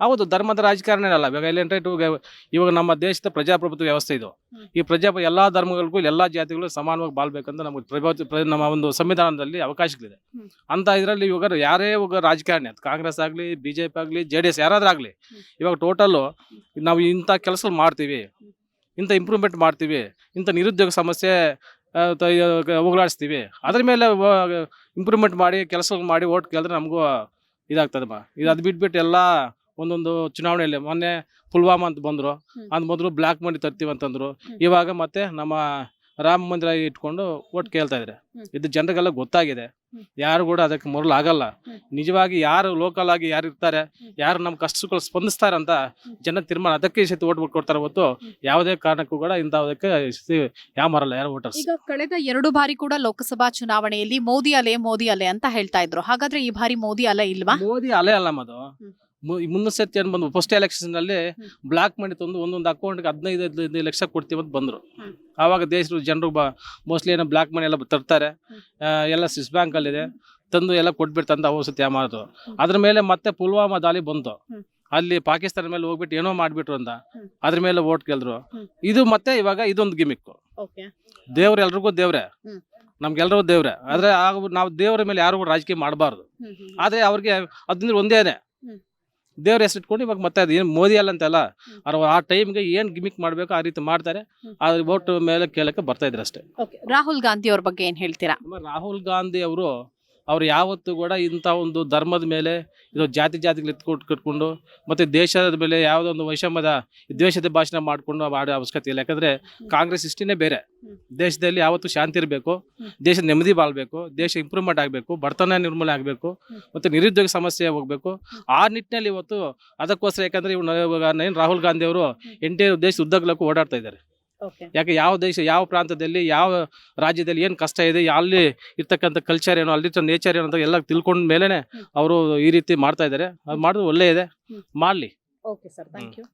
ಹೌದು, ಧರ್ಮದ ರಾಜಕಾರಣ ಅಲ್ಲ. ಇವಾಗ ನಮ್ಮ ದೇಶದ ಪ್ರಜಾಪ್ರಭುತ್ವ ವ್ಯವಸ್ಥೆ ಇದು. ಈ ಎಲ್ಲಾ ಧರ್ಮಗಳಿಗೂ ಎಲ್ಲಾ ಜಾತಿಗಳು ಸಮಾನವಾಗಿ ಬಾಳ್ಬೇಕಂತ ನಮ್ಗೆ ನಮ್ಮ ಒಂದು ಸಂವಿಧಾನದಲ್ಲಿ ಅವಕಾಶಗಳಿದೆ. ಅಂತ ಇದ್ರಲ್ಲಿ ಇವಾಗ ಯಾರೇ ರಾಜಕಾರಣಿ, ಕಾಂಗ್ರೆಸ್ ಆಗ್ಲಿ, BJP ಆಗ್ಲಿ, JDS ಯಾರಾದ್ರೂ ಆಗ್ಲಿ, ಇವಾಗ ಟೋಟಲ್ ನಾವು ಇಂಥ ಕೆಲಸ ಮಾಡ್ತೀವಿ, ಇಂಥ ಇಂಪ್ರೂವ್ಮೆಂಟ್ ಮಾಡ್ತೀವಿ, ಇಂಥ ನಿರುದ್ಯೋಗ ಸಮಸ್ಯೆ ಹೋಗಲಾಡಿಸ್ತೀವಿ, ಅದ್ರ ಮೇಲೆ ಇಂಪ್ರೂವ್ಮೆಂಟ್ ಮಾಡಿ ಕೆಲಸ ಮಾಡಿ ಓಟ್ ಕೇಳಿದ್ರೆ ನಮಗೂ ಇದಾಗ್ತದಮ್ಮ. ಅದು ಬಿಟ್ಬಿಟ್ಟು ಎಲ್ಲ ಒಂದೊಂದು ಚುನಾವಣೆಯಲ್ಲಿ ಮೊನ್ನೆ ಪುಲ್ವಾಮಾ ಅಂತ ಬಂದ್ರು, ಮೊದಲು ಬ್ಲಾಕ್ ಮನಿ ತರ್ತೀವಿ ಅಂತಂದ್ರು. ಇವಾಗ ಮತ್ತೆ ನಮ್ಮ ರಾಮ ಮಂದಿರ ಇಟ್ಕೊಂಡು ಓಟ್ ಕೇಳ್ತಾ ಇದ್ದಾರೆ. ಹ್ಮ್. ಇದು ಜನರಿಗೆಲ್ಲ ಗೊತ್ತಾಗಿದೆ. ಹ್ಮ್. ಯಾರು ಕೂಡ ಅದಕ್ಕೆ ಮೊದಲು ಆಗಲ್ಲ. ಹ್ಮ್. ನಿಜವಾಗಿ ಯಾರು ಲೋಕಲ್ ಆಗಿ ಯಾರು ಇರ್ತಾರೆ, ಹ್ಮ್. ಯಾರು ನಮ್ಮ ಕಷ್ಟಗಳು ಸ್ಪಂದಿಸ್ತಾರೆ ಅಂತ ಹ್ಮ್. ಜನ ತೀರ್ಮಾನ ಅದಕ್ಕೆ ಈ ಸತಿ ಓಟ್ ಕೊಡ್ತಾರೆ ಹೊತ್ತು ಹ್ಮ್. ಯಾವುದೇ ಕಾರಣಕ್ಕೂ ಕೂಡ ಇಂಥದಕ್ಕೆ ಯಾಮರಲ್ಲ ಯಾರು ವೋಟರ್ಸ್. ಈಗ ಕಳೆದ 2 ಬಾರಿ ಕೂಡ ಲೋಕಸಭಾ ಚುನಾವಣೆಯಲ್ಲಿ ಮೋದಿ ಅಲೆ ಅಂತ ಹೇಳ್ತಾ ಇದ್ರು. ಹಾಗಾದ್ರೆ ಈ ಬಾರಿ ಮೋದಿ ಅಲೆ ಇಲ್ವಾ? ಮೋದಿ ಅಲೆ ಅಲ್ಲ ಮದು. ಹ್ಮ್. ಮುನ್ನ ಸತಿ ಏನು ಬಂದು ಫಸ್ಟ್ ಎಲೆಕ್ಷನ್ ಅಲ್ಲಿ ಹ್ಮ್. ಬ್ಲಾಕ್ ಮನಿ ತಂದು ಒಂದೊಂದು ಅಕೌಂಟ್ಗೆ 15 ಲಕ್ಷ ಕೊಡ್ತೀವಿ ಅಂತ ಬಂದ್ರು. ಹ್ಮ್. ಆವಾಗ ದೇಶದ ಜನರು ಮೋಸ್ಟ್ಲಿ ಏನೋ ಬ್ಲಾಕ್ ಮನಿ ಎಲ್ಲ ತರ್ತಾರೆ. ಹ್ಮ್. ಎಲ್ಲ ಸ್ವಿಸ್ ಬ್ಯಾಂಕ್ ಅಲ್ಲಿ ಇದೆ, ತಂದು ಎಲ್ಲ ಕೊಟ್ಬಿಡ್ತಂತ ಔಷಧಿ ಯಾಮಾರದು. ಹ್ಮ್. ಅದ್ರ ಮೇಲೆ ಮತ್ತೆ ಪುಲ್ವಾಮಾ ದಾಳಿ ಬಂತು. ಹ್ಮ್. ಅಲ್ಲಿ ಪಾಕಿಸ್ತಾನ ಮೇಲೆ ಹೋಗ್ಬಿಟ್ಟು ಏನೋ ಮಾಡ್ಬಿಟ್ರು ಅಂತ ಹ್ಮ್. ಅದ್ರ ಮೇಲೆ ಓಟ್ ಗೆಲ್ರು. ಹ್ಮ್. ಇದು ಮತ್ತೆ ಇವಾಗ ಇದೊಂದು ಗಿಮಿಕ್. ಓಕೆ. ದೇವ್ರು ಎಲ್ರಿಗೂ ದೇವ್ರೆ, ಹ್ಮ್. ನಮ್ಗೆಲ್ರಿಗೂ ದೇವ್ರೆ. ಆದ್ರೆ ನಾವು ದೇವರ ಮೇಲೆ ಯಾರು ಕೂಡ ರಾಜಕೀಯ ಮಾಡಬಾರ್ದು. ಆದ್ರೆ ಅವ್ರಿಗೆ ಅದ್ರ ಒಂದೇನೆ ಹ್ಮ್. ದೇವ್ರ ಹೆಸರು ಇಟ್ಕೊಂಡು ಇವಾಗ ಮತ್ತೆ ಅದು ಏನು ಮೋದಿ ಅಲ್ಲ ಅಂತಲ್ಲ, ಹ್ಮ್. ಅವ್ರು ಆ ಟೈಮ್ಗೆ ಏನು ಗಿಮಿಕ್ ಮಾಡಬೇಕು ಆ ರೀತಿ ಮಾಡ್ತಾರೆ. ಹ್ಮ್. ಆ ವೋಟ್ ಮೇಲೆ ಕೇಳಕ್ಕೆ ಬರ್ತಾ ಇದ್ರು ಅಷ್ಟೇ. ಓಕೆ. ರಾಹುಲ್ ಗಾಂಧಿ ಅವ್ರ ಬಗ್ಗೆ ಏನ್ ಹೇಳ್ತೀರಾ? ರಾಹುಲ್ ಗಾಂಧಿ ಅವ್ರು ಯಾವತ್ತೂ ಕೂಡ ಇಂಥ ಒಂದು ಧರ್ಮದ ಮೇಲೆ ಇದು ಜಾತಿಗಳು ಕಟ್ಕೊಂಡು ಮತ್ತೆ ದೇಶದ ಮೇಲೆ ಯಾವುದೋ ಒಂದು ವೈಷಮ್ಯದ ದ್ವೇಷದ ಭಾಷಣ ಮಾಡ್ಕೊಂಡು ಮಾಡೋ ಅವಶ್ಯಕತೆ ಇಲ್ಲ. ಯಾಕಂದ್ರೆ ಕಾಂಗ್ರೆಸ್ ಇಷ್ಟೇ ಬೇರೆ. ದೇಶದಲ್ಲಿ ಯಾವತ್ತೂ ಶಾಂತಿ ಇರಬೇಕು, ದೇಶ ನೆಮ್ಮದಿ ಬಾಳ್ಬೇಕು, ದೇಶ ಇಂಪ್ರೂವ್ಮೆಂಟ್ ಆಗಬೇಕು, ಬಡತನ ನಿರ್ಮೂಲನೆ ಆಗಬೇಕು, ಮತ್ತೆ ನಿರುದ್ಯೋಗ ಸಮಸ್ಯೆ ಹೋಗ್ಬೇಕು. ಆ ನಿಟ್ಟಿನಲ್ಲಿ ಇವತ್ತು ಅದಕ್ಕೋಸ್ಕರ ಯಾಕಂದ್ರೆ ಇವಾಗ ರಾಹುಲ್ ಗಾಂಧಿ ಅವರು ದೇಶ ಉದ್ದಗಲಕ್ಕೂ ಓಡಾಡ್ತಾ ಇದ್ದಾರೆ. ಯಾಕೆ ಯಾವ ದೇಶ, ಯಾವ ಪ್ರಾಂತದಲ್ಲಿ, ಯಾವ ರಾಜ್ಯದಲ್ಲಿ ಏನು ಕಷ್ಟ ಇದೆ, ಅಲ್ಲಿ ಇರ್ತಕ್ಕಂಥ ಕಲ್ಚರ್ ಏನೋ, ಅಲ್ಲಿ ನೇಚರ್ ಏನೋ ಅಂತ ಎಲ್ಲ ತಿಳ್ಕೊಂಡ ಮೇಲೆನೆ ಅವರು ಈ ರೀತಿ ಮಾಡ್ತಾ ಇದ್ದಾರೆ. ಅದು ಮಾಡೋದು ಒಳ್ಳೆ ಇದೆ, ಮಾಡಲಿ. Okay sir, thank you.